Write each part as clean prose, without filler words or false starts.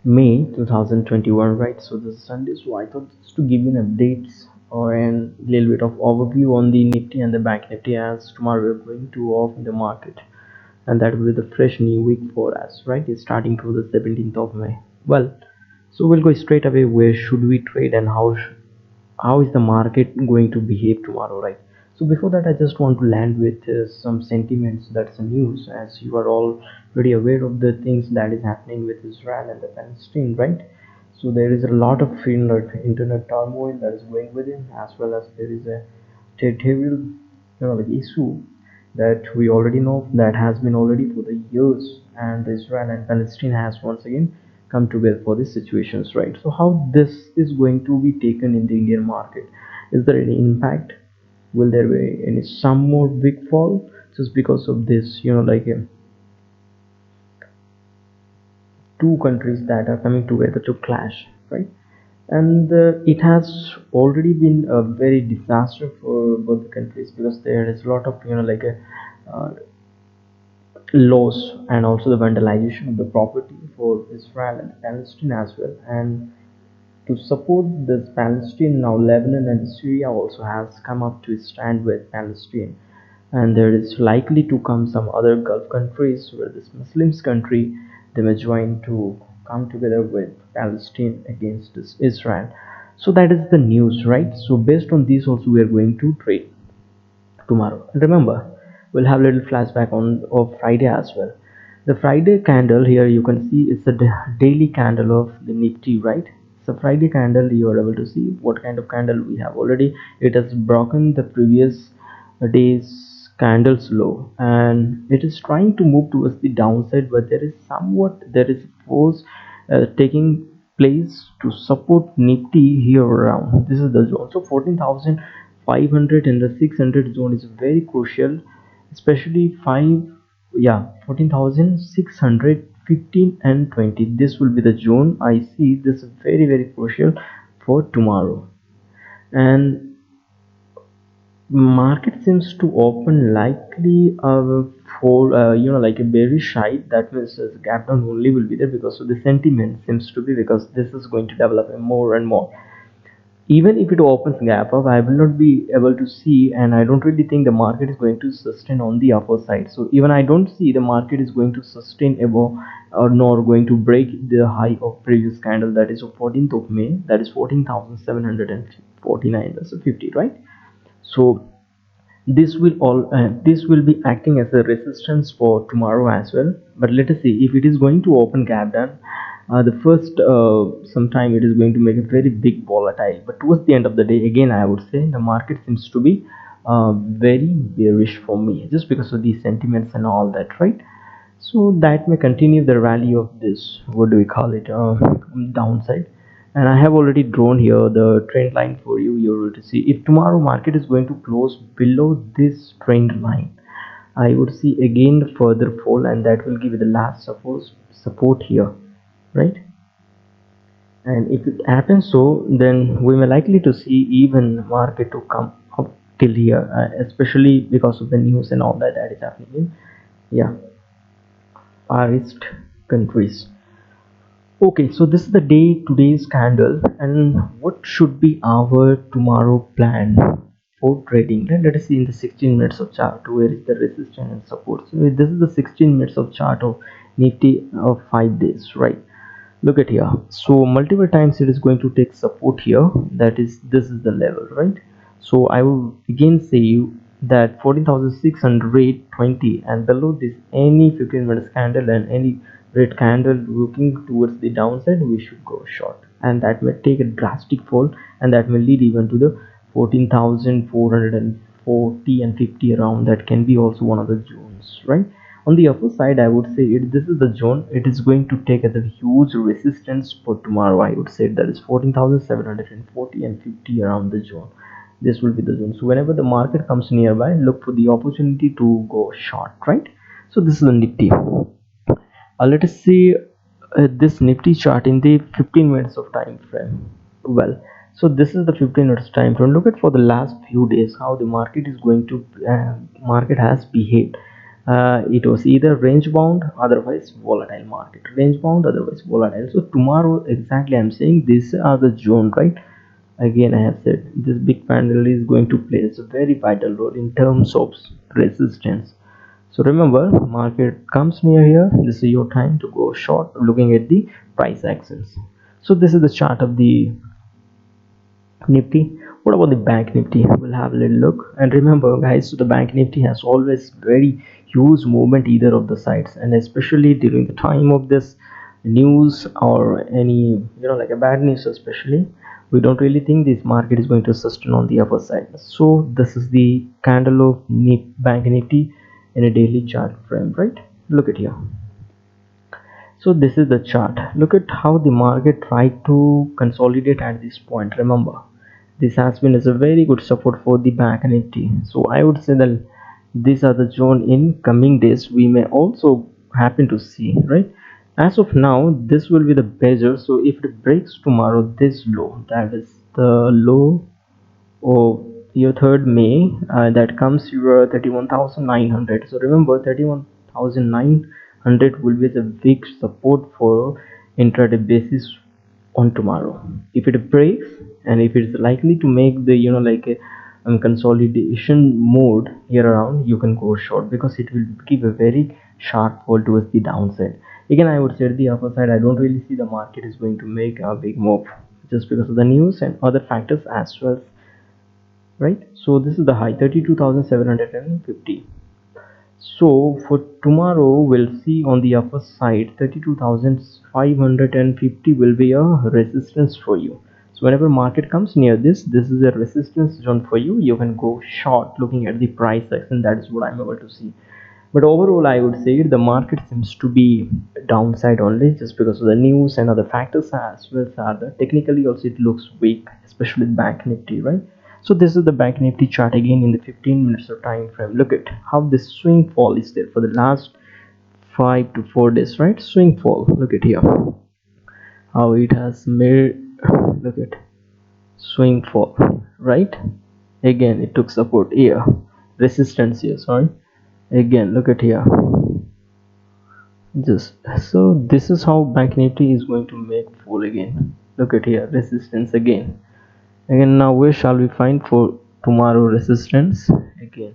May 2021, right? So this is Sunday, so I thought just to give you an updates or a little bit of overview on the Nifty and the Bank Nifty, as tomorrow we're going to open the market, and that will be the fresh new week for us, right? It's starting to the 17th of May. Well, so we'll go straight away. Where should we trade and how is the market going to behave tomorrow, right? So before that, I just want to land with some sentiments. That's the news, as you are all pretty aware of the things that is happening with Israel and the Palestine, right? So there is a lot of internet turmoil that is going within, as well as there is a terrible like issue that we already know that has been already for the years, and Israel and Palestine has once again come together for these situations, right? So how this is going to be taken in the Indian market? Is there any impact? Will there be any some more big fall just because of this? Two countries that are coming together to clash, right? And it has already been a very disaster for both the countries, because there is a lot of uh, loss and also the vandalization of the property for Israel and Palestine as well. And to support this Palestine, now Lebanon and Syria also has come up to stand with Palestine, and there is likely to come some other Gulf countries where this Muslims country they may join to come together with Palestine against this Israel. So that is the news, right? So based on this also we are going to trade tomorrow. And remember, we'll have a little flashback on of Friday as well. The Friday candle here you can see it's a daily candle of the Nifty, right? So Friday candle you are able to see what kind of candle we have already. It has broken the previous day's candles low, and it is trying to move towards the downside, but there is a force taking place to support Nifty here around. This is the zone. So 14,500 and the 600 zone is very crucial, especially 14,600, 15 and 20. This will be the zone. I see this is very crucial for tomorrow. And market seems to open likely for like a bearish side. That means gap down only will be there because of the sentiment seems to be, because this is going to develop more and more. Even if it opens gap up, I will not be able to see, and I don't really think the market is going to sustain on the upper side. So even I don't see the market is going to sustain above or nor going to break the high of previous candle, that is of 14th of May, that is 14,749, that's a 50, right? So this will be acting as a resistance for tomorrow as well. But let us see if it is going to open gap down. The first sometime it is going to make a very big volatile, but towards the end of the day, again I would say the market seems to be very bearish for me, just because of these sentiments and all that, right? So that may continue the rally of this, what do we call it, downside. And I have already drawn here the trend line for you. You're able to see if tomorrow market is going to close below this trend line, I would see again further fall, and that will give you the last support here, right? And if it happens so, then we may likely to see even market to come up till here, especially because of the news and all that is happening in, yeah, Far East countries. Okay, so this is the day today's candle, and what should be our tomorrow plan for trading? Let us see in the 16 minutes of chart where is the resistance and support. So this is the 16 minutes of chart of Nifty of 5 days, right? Look at here. So multiple times it is going to take support here. That is, this is the level, right? So I will again say you that 14,620, and below this any 15 minutes candle and any red candle looking towards the downside, we should go short, and that may take a drastic fall, and that may lead even to the 14,440 and 50 around. That can be also one of the zones, right? On the upper side, I would say this is the zone. It is going to take as a huge resistance for tomorrow. I would say that is 14,740 and 50 around the zone. This will be the zone. So whenever the market comes nearby, look for the opportunity to go short, right? So this is the Nifty. Let us see this Nifty chart in the 15 minutes of time frame. Well, so this is the 15 minutes time frame. Look at for the last few days how the market is going to market has behaved. It was either range bound, otherwise volatile market. Range bound, otherwise volatile. So tomorrow exactly I'm saying these are the zone, right? Again I have said this big candle is going to play a very vital role in terms of resistance. So remember, market comes near here, this is your time to go short looking at the price actions. So this is the chart of the Nifty. What about the Bank Nifty? We'll have a little look. And remember, guys, so the Bank Nifty has always very huge movement either of the sides, and especially during the time of this news or any like a bad news, especially we don't really think this market is going to sustain on the upper side. So this is the candle of Bank Nifty in a daily chart frame, right? Look at here. So this is the chart. Look at how the market tried to consolidate at this point. Remember, this has been as a very good support for the Bank Nifty. So I would say that these are the zone in coming days we may also happen to see, right? As of now, this will be the better. So if it breaks tomorrow this low, that is the low of your 3rd May, that comes your 31,900. So remember, 31,900 will be the big support for intraday basis on tomorrow. If it breaks and if it's likely to make the like a consolidation mode here around, you can go short because it will give a very sharp fall towards the downside. Again, I would say the upper side, I don't really see the market is going to make a big move just because of the news and other factors as well, right? So this is the high 32,750. So for tomorrow we'll see on the upper side 32,550 will be a resistance for you. So whenever market comes near this is a resistance zone for you. You can go short looking at the price action. That is what I'm able to see. But overall, I would say the market seems to be downside only just because of the news and other factors as well as other. Technically, also it looks weak, especially the Bank Nifty, right? So this is the Bank Nifty chart again in the 15 minutes of time frame. Look at how this swing fall is there for the last 5 to 4 days, right? Swing fall. Look at here how it has made. Look at swing fall, right? Again, it took support here, resistance here. Sorry. Again, look at here, just so this is how Bank Nifty is going to make fall again. Look at here, resistance again. Now where shall we find for tomorrow resistance again?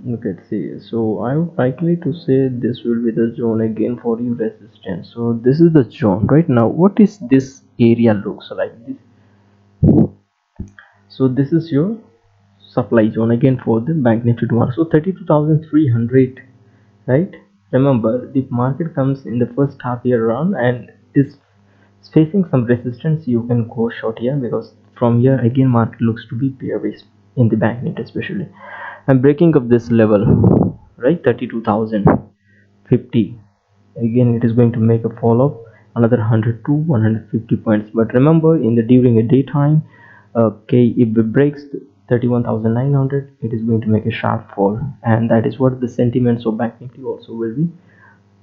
Look at, see, so I would likely to say this will be the zone again for you, resistance. So this is the zone right now. What is this area looks like this? So this is your supply zone again for the Bank Nifty tomorrow. So 32,300, right? Remember, the market comes in the first half year run and is facing some resistance. You can go short here because from here again market looks to be bearish in the Bank Nifty especially. I'm breaking up this level, right? 32,050. Again it is going to make a fall of another 100 to 150 points. But remember, in the during a daytime, okay, if it breaks 31,900, it is going to make a sharp fall, and that is what the sentiments of Bank Nifty also will be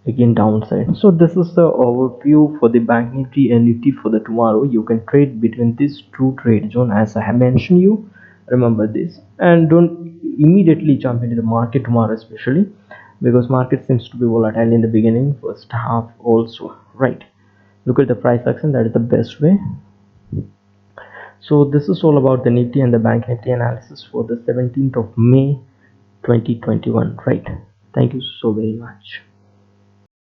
again downside. So this is the overview for the Bank Nifty and Nifty for the tomorrow. You can trade between these two trade zone as I have mentioned you. Remember this, and don't immediately jump into the market tomorrow, especially because market seems to be volatile in the beginning, first half also, right? Look at the price action, that is the best way. So this is all about the Nifty and the Bank Nifty analysis for the 17th of May 2021, right? Thank you so very much.